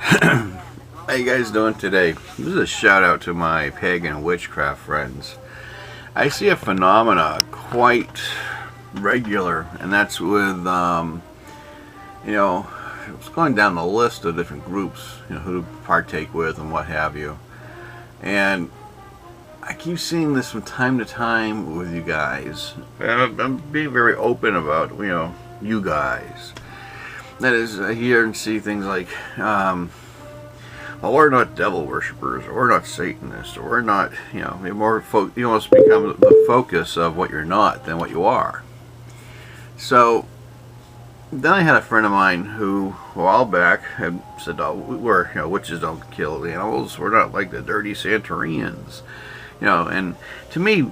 How you guys doing today? This is a shout out to my pagan and witchcraft friends. I see a phenomena quite regular, and that's with, it's going down the list of different groups, who to partake with and what have you. And I keep seeing this from time to time with you guys. And I'm being very open about, you guys. That is, I hear and see things like, well, we're not devil worshippers, or we're not Satanists, or we're not, you almost become the focus of what you're not than what you are. So, then I had a friend of mine who, a while back, had said, oh, witches don't kill animals, we're not like the dirty Santorians. And to me,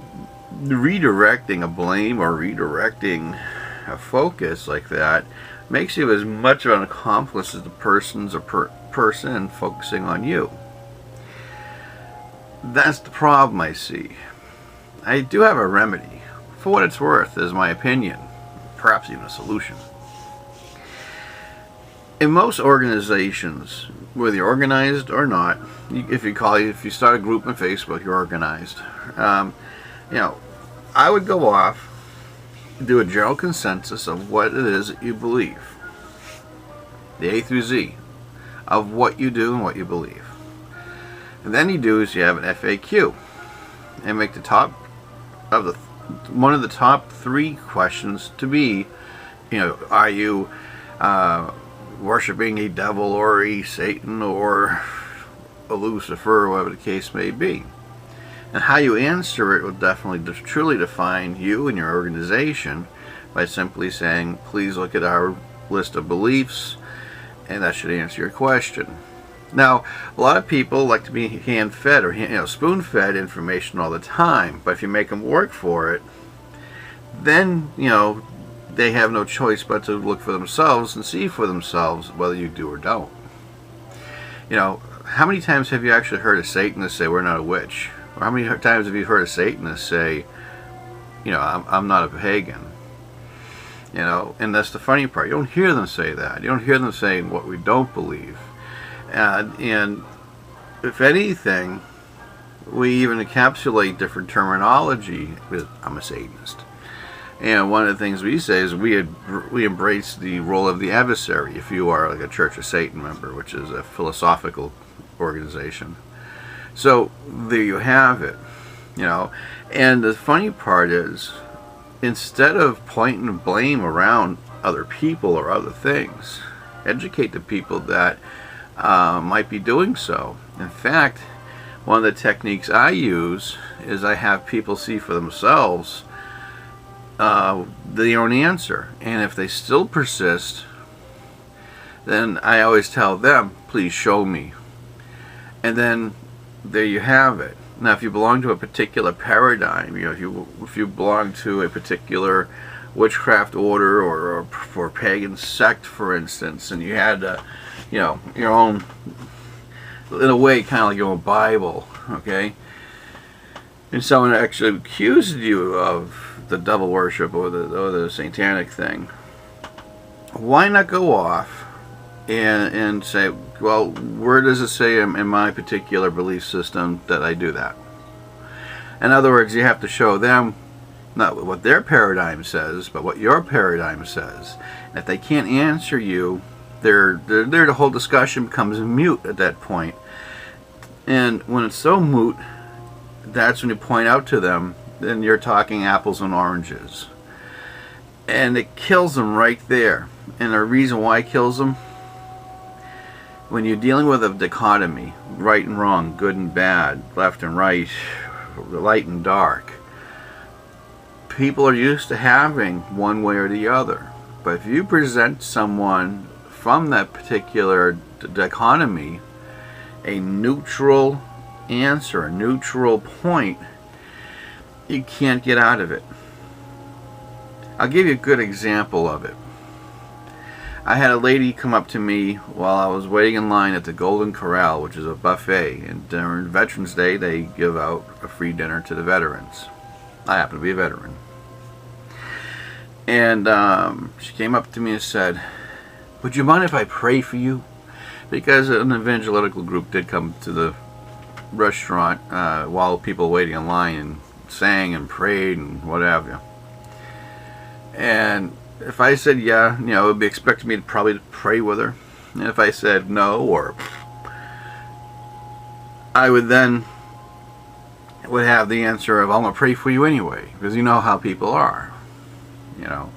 redirecting a blame or redirecting a focus like that makes you as much of an accomplice as the person's a person focusing on you. That's the problem I see. I do have a remedy. For what it's worth, is my opinion. Perhaps even a solution. In most organizations, whether you're organized or not, if you start a group on Facebook, you're organized. I would go off, do a general consensus of what it is that you believe, the A through Z of what you do and what you believe. And then you do is you have an FAQ and make one of the top 3 questions to be, are you worshiping a devil or a Satan or a Lucifer, or whatever the case may be. And how you answer it will definitely truly define you and your organization by simply saying, please look at our list of beliefs, and that should answer your question. Now, a lot of people like to be hand-fed or spoon-fed information all the time, but if you make them work for it, then, they have no choice but to look for themselves and see for themselves whether you do or don't. How many times have you actually heard a Satanist say, we're not a witch? Or how many times have you heard a Satanist say, I'm not a pagan? And that's the funny part. You don't hear them say that. You don't hear them saying what we don't believe. And if anything, we even encapsulate different terminology with, I'm a Satanist. And one of the things we say is we embrace the role of the adversary if you are like a Church of Satan member, which is a philosophical organization. So there you have it, And the funny part is, instead of pointing blame around other people or other things, educate the people that might be doing so. In fact, one of the techniques I use is I have people see for themselves their own answer. And if they still persist, then I always tell them, please show me. And then there you have it. Now, if you belong to a particular paradigm, if you belong to a particular witchcraft order or pagan sect, for instance, and you had, your own, in a way, kind of like your own Bible, okay? And someone actually accused you of the devil worship or the satanic thing, why not go off and say, well, where does it say in my particular belief system that I do that? In other words, you have to show them not what their paradigm says, but what your paradigm says. And if they can't answer you, the whole discussion becomes moot at that point. And when it's so moot, that's when you point out to them, then you're talking apples and oranges. And it kills them right there. And the reason why it kills them, when you're dealing with a dichotomy, right and wrong, good and bad, left and right, light and dark, people are used to having one way or the other. But if you present someone from that particular dichotomy a neutral answer, a neutral point, you can't get out of it. I'll give you a good example of it. I had a lady come up to me while I was waiting in line at the Golden Corral, which is a buffet, and during Veterans Day they give out a free dinner to the veterans. I happen to be a veteran. And she came up to me and said, "Would you mind if I pray for you? because an evangelical group did come to the restaurant while people waiting in line and sang and prayed and what have you. And if I said yeah, it would be expected me to probably pray with her. And if I said no, or I would then would have the answer of, I'm going to pray for you anyway, because you know how people are. They're going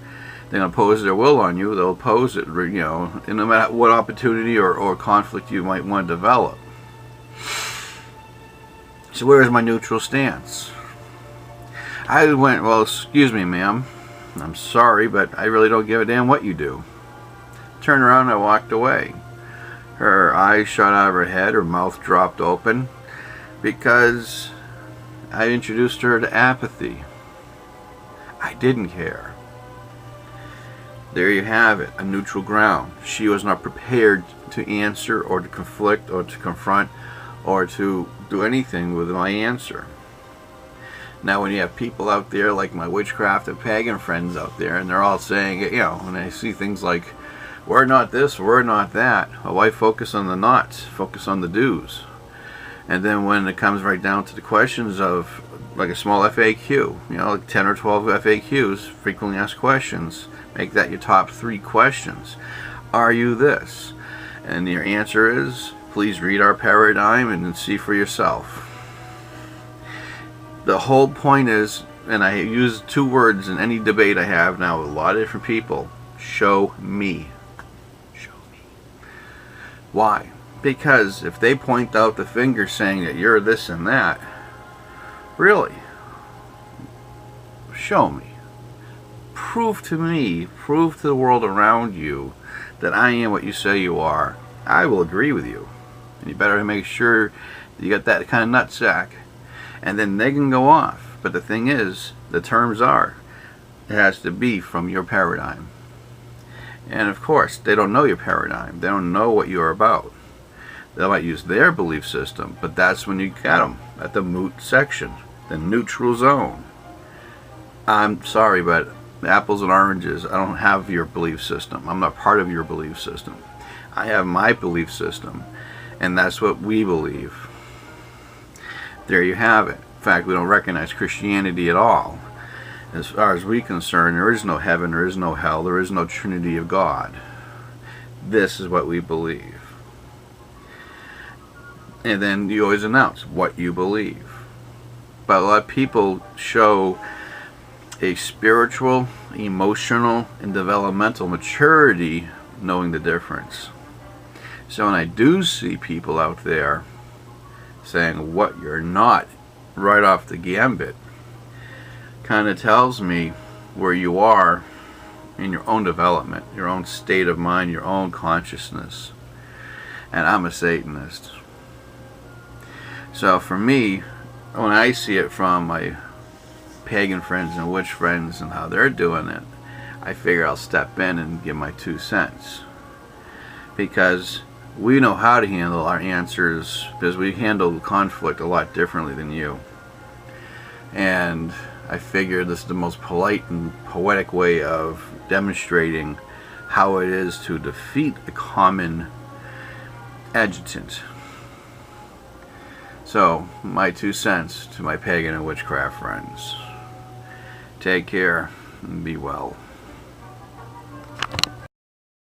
to oppose their will on you. They'll oppose it, and no matter what opportunity or conflict you might want to develop. So where is my neutral stance? I went, well, excuse me, ma'am. I'm sorry, but I really don't give a damn what you do. Turned around and I walked away. Her eyes shot out of her head, her mouth dropped open, because I introduced her to apathy. I didn't care. There you have it, a neutral ground. She was not prepared to answer or to conflict or to confront or to do anything with my answer. Now when you have people out there like my witchcraft and pagan friends out there, and they're all saying, when I see things like, we're not this, we're not that, well, why focus on the nots? Focus on the do's. And then when it comes right down to the questions of like a small FAQ, like 10 or 12 FAQs, frequently asked questions, make that your top 3 questions. Are you this? And your answer is, please read our paradigm and see for yourself. The whole point is, and I use 2 words in any debate I have now with a lot of different people, show me. Show me. Why? Because if they point out the finger saying that you're this and that, really, show me. Prove to me, prove to the world around you that I am what you say you are. I will agree with you. And you better make sure you got that kind of nutsack. And then they can go off. But the thing is, the terms are, it has to be from your paradigm. And of course, they don't know your paradigm. They don't know what you're about. They might use their belief system, but that's when you get them at the moot section, the neutral zone. I'm sorry, but apples and oranges, I don't have your belief system. I'm not part of your belief system. I have my belief system, and that's what we believe. There you have it. In fact, we don't recognize Christianity at all. As far as we're concerned, there is no heaven, there is no hell, there is no Trinity of God. This is what we believe. And then you always announce what you believe. But a lot of people show a spiritual, emotional, and developmental maturity knowing the difference. So when I do see people out there saying what you're not right off the gambit, kind of tells me where you are in your own development, your own state of mind, your own consciousness. And I'm a Satanist. So for me, when I see it from my pagan friends and witch friends and how they're doing it, I figure I'll step in and give my 2 cents. Because we know how to handle our answers, because we handle conflict a lot differently than you. And I figure this is the most polite and poetic way of demonstrating how it is to defeat a common adjutant. So, my 2 cents to my pagan and witchcraft friends. Take care and be well.